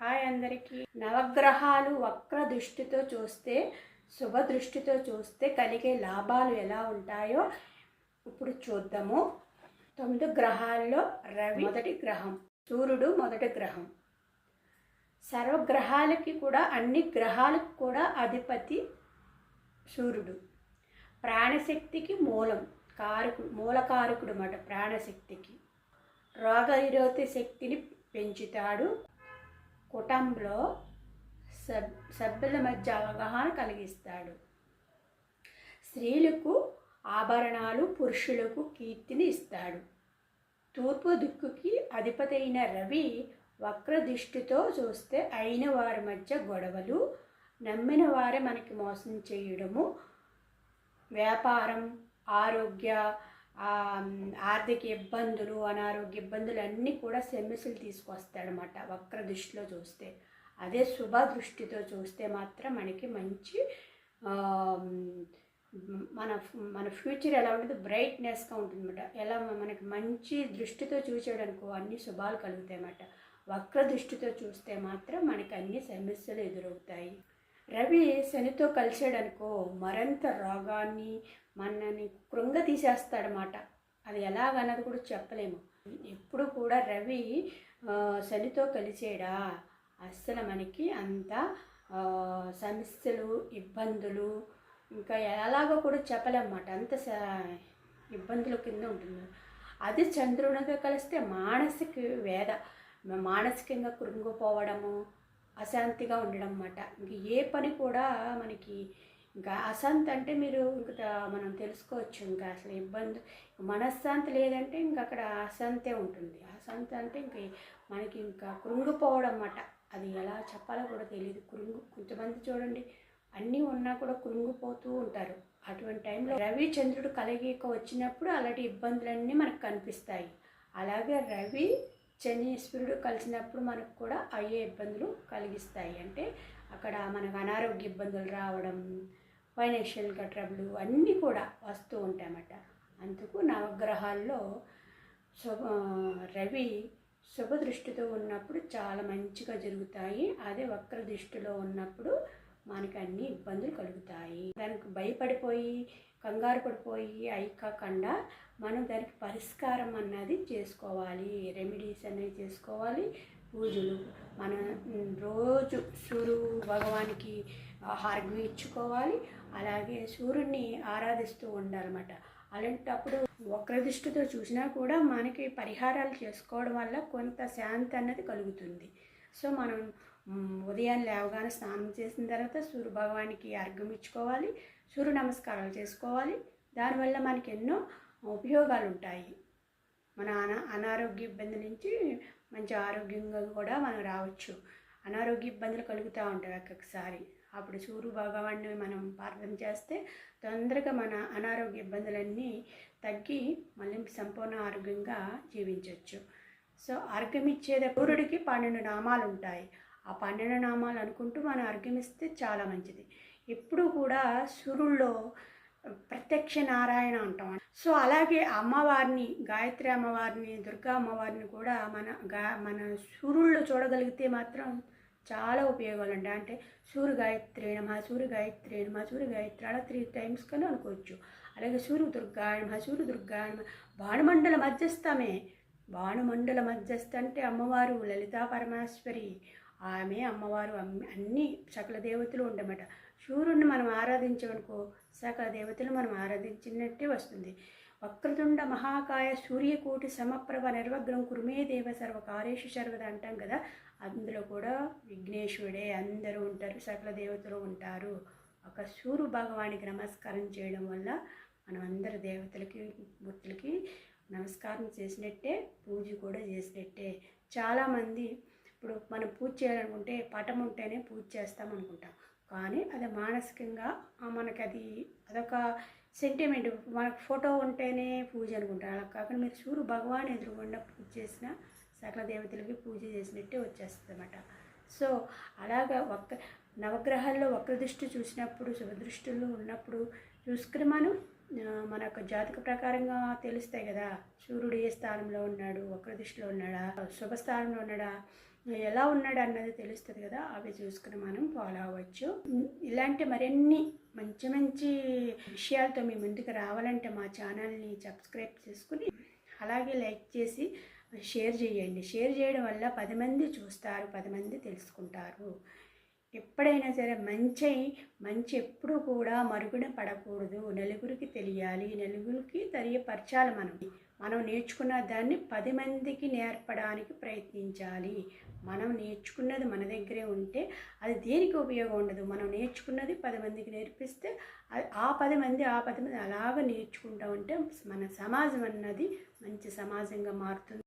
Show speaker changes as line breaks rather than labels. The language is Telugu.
హాయ్ అందరికీ. నవగ్రహాలు వక్ర దృష్టితో చూస్తే, శుభ దృష్టితో చూస్తే కలిగే లాభాలు ఎలా ఉంటాయో ఇప్పుడు చూద్దాము. 9 గ్రహాల్లో రవి మొదటి గ్రహం, సూర్యుడు మొదటి గ్రహం. సర్వగ్రహాలకి కూడా, అన్ని గ్రహాలకు కూడా అధిపతి సూర్యుడు. ప్రాణశక్తికి మూలకారకుడు అన్నమాట. ప్రాణశక్తికి రోగనిరోధక శక్తిని పెంచుతాడు. కుటుంబంలో సభ్యుల మధ్య అవగాహన కలిగిస్తాడు. స్త్రీలకు ఆభరణాలు, పురుషులకు కీర్తిని ఇస్తాడు. తూర్పు దిక్కుకి అధిపతి అయిన రవి వక్ర దృష్టితో చూస్తే అయిన వారి మధ్య గొడవలు, నమ్మిన వారే మనకి మోసం చేయడము, వ్యాపారం, ఆరోగ్య, ఆర్థిక ఇబ్బందులు, అనారోగ్య ఇబ్బందులు అన్నీ కూడా సమస్యలు తీసుకొస్తాడనమాట వక్ర దృష్టిలో చూస్తే. అదే శుభ దృష్టితో చూస్తే మాత్రం మనకి మంచి మన ఫ్యూచర్ ఎలా ఉంటుంది, బ్రైట్నెస్గా ఉంటుందన్నమాట. ఎలా మనకి మంచి దృష్టితో చూసేయడానికి అన్ని శుభాలు కలుగుతాయి అన్నమాట. వక్ర దృష్టితో చూస్తే మాత్రం మనకి అన్ని సమస్యలు ఎదురవుతాయి. రవి శనితో కలిసాడనుకో మరింత రోగాన్ని, మనని కృంగ తీసేస్తాడనమాట. అది ఎలాగన్నది కూడా చెప్పలేము. ఎప్పుడు కూడా రవి శనితో కలిసేడా అస్సలు మనకి అంత సమస్యలు, ఇబ్బందులు ఇంకా ఎలాగో కూడా చెప్పలేమన్నమాట. అంత ఇబ్బందుల కింద ఉంటుంది. అది చంద్రునితో కలిస్తే మానసికంగా కృంగిపోవడము, అశాంతిగా ఉండడం అన్నమాట. ఇంక ఏ పని కూడా మనకి ఇంకా అశాంతి అంటే మనం తెలుసుకోవచ్చు. ఇంకా అసలు ఇబ్బంది, మనశ్శాంతి లేదంటే ఇంక అక్కడ అశాంతే ఉంటుంది. అశాంతి అంటే ఇంక మనకి ఇంకా కృంగిపోవడం అన్నమాట. అది ఎలా చెప్పాలో కూడా తెలియదు. కొంతమంది చూడండి అన్నీ ఉన్నా కూడా కృంగిపోతూ ఉంటారు. అటువంటి టైంలో రవి చంద్రుడు కలయిక వచ్చినప్పుడు అలాంటి ఇబ్బందులన్నీ మనకు కనిపిస్తాయి. అలాగే రవి శనీశ్వరుడు కలిసినప్పుడు మనకు కూడా అయ్యే ఇబ్బందులు కలిగిస్తాయి. అంటే అక్కడ మనకు అనారోగ్య ఇబ్బందులు రావడం, ఫైనాన్షియల్గా ట్రబుల్ అన్నీ కూడా వస్తూ ఉంటాయన్నమాట. అందుకు నవగ్రహాల్లో రవి శుభ దృష్టితో ఉన్నప్పుడు చాలా మంచిగా జరుగుతాయి. అదే వక్ర దృష్టిలో ఉన్నప్పుడు మనకి అన్ని ఇబ్బందులు కలుగుతాయి. దానికి భయపడిపోయి, కంగారు పడిపోయి అయికాకుండా మనం దానికి పరిష్కారం అన్నది చేసుకోవాలి. రెమెడీస్ అనేవి చేసుకోవాలి. పూజలు మనం రోజు సూర్య భగవానికి ఆహార్ఘ్యం ఇచ్చుకోవాలి. అలాగే సూర్యుడిని ఆరాధిస్తూ ఉండాలన్నమాట. అలాంటప్పుడు వక్రదృష్టితో చూసినా కూడా మనకి పరిహారాలు చేసుకోవడం వల్ల కొంత శాంతి అన్నది కలుగుతుంది. సో మనం ఉదయాన్నే లేవగానే స్నానం చేసిన తర్వాత సూర్య భగవానికి అర్ఘ్యం ఇచ్చుకోవాలి. సూర్య నమస్కారాలు చేసుకోవాలి. దానివల్ల మనకి ఎన్నో ఉపయోగాలు ఉంటాయి. మన అనారోగ్య ఇబ్బంది నుంచి మంచి ఆరోగ్యంగా కూడా మనం రావచ్చు. అనారోగ్య ఇబ్బందులు కలుగుతూ ఉంటాయి ఒక్కొక్కసారి. అప్పుడు సూర్య భగవాన్ని మనం ప్రార్థన చేస్తే తొందరగా మన అనారోగ్య ఇబ్బందులన్నీ తగ్గి మళ్ళీ సంపూర్ణ ఆరోగ్యంగా జీవించవచ్చు. సో అర్ఘ్యం ఇచ్చేది సూర్యుడికి 12 నామాలు ఉంటాయి. ఆ 12 నామాలు అనుకుంటూ మనం అర్ఘ్యం ఇస్తే చాలా మంచిది. ఎప్పుడు కూడా సూర్యుల్లో ప్రత్యక్ష నారాయణ అంటాం. సో అలాగే అమ్మవారిని, గాయత్రి అమ్మవారిని, దుర్గా అమ్మవారిని కూడా మన సూర్యుల్లో చూడగలిగితే మాత్రం చాలా ఉపయోగాలు ఉంటాయి. అంటే సూర్య గాయత్రి నమ, సూర్య గాయత్రి నమ, సూర్య గాయత్రి అలా 3 times కానీ అనుకోవచ్చు. అలాగే సూర్య దుర్గా నమ, సూర్య దుర్గా నమ. భానుమండల మధ్యస్థ అంటే అమ్మవారు లలితా పరమేశ్వరి. ఆమె అమ్మవారు అన్ని సకల దేవతలు ఉండమాట. సూర్యుడిని మనం ఆరాధించమనుకో సకల దేవతలు మనం ఆరాధించినట్టే వస్తుంది. వక్రతుండ మహాకాయ సూర్యకోటి సమప్రభ నిర్వగ్రం కురుమే దేవ సర్వకార్యేషు సర్వద అంటాం కదా. అందులో కూడా విఘ్నేశ్వరుడే అందరూ ఉంటారు, సకల దేవతలు ఉంటారు. ఒక సూర్య భగవానికి నమస్కారం చేయడం వల్ల మనం అందరి దేవతలకి, మూర్తులకి నమస్కారం చేసినట్టే, పూజ కూడా చేసినట్టే. చాలామంది ఇప్పుడు మనం పూజ చేయాలనుకుంటే పటం ఉంటేనే పూజ చేస్తాం అనుకుంటాం. కానీ అది మానసికంగా మనకి అదొక సెంటిమెంట్. మనకు ఫోటో ఉంటేనే పూజ అనుకుంటాం. అలా కాకుండా మీరు సూర్య భగవాన్ ఎదురుగుండా పూజ చేసిన సకల దేవతలకి పూజ చేసినట్టే వచ్చేస్తుంది అన్నమాట. సో అలాగా నవగ్రహాల్లో వక్రదృష్టి చూసినప్పుడు, శుభదృష్టిలో ఉన్నప్పుడు చూసుకుని మన యొక్క జాతక ప్రకారంగా తెలుస్తాయి కదా. సూర్యుడు ఏ స్థానంలో ఉన్నాడు, వక్రదృష్టిలో ఉన్నాడా, శుభస్థానంలో ఉన్నాడా, ఎలా ఉన్నాడు అన్నది తెలుస్తుంది కదా, అవి చూసుకుని మనం ఫాలో అవ్వచ్చు. ఇలాంటి మరిన్ని మంచి మంచి విషయాలతో మీ ముందుకు రావాలంటే మా ఛానల్ని సబ్స్క్రైబ్ చేసుకుని అలాగే లైక్ చేసి షేర్ చేయండి. షేర్ చేయడం వల్ల 10 మంది చూస్తారు, 10 మంది తెలుసుకుంటారు. ఎప్పుడైనా సరే మంచి ఎప్పుడూ కూడా మరుగున పడకూడదు. నలుగురికి తెలియాలి, నలుగురికి తెలియపరచాలి. మనం నేర్చుకున్న దాన్ని 10 మందికి నేర్పడానికి ప్రయత్నించాలి. మనం నేర్చుకున్నది మన దగ్గరే ఉంటే అది దేనికి ఉపయోగం ఉండదు. మనం నేర్చుకున్నది 10 మందికి నేర్పిస్తే ఆ 10 మంది అలాగ నేర్చుకుంటూ ఉంటే మన సమాజం అన్నది మంచి సమాజంగా మారుతుంది.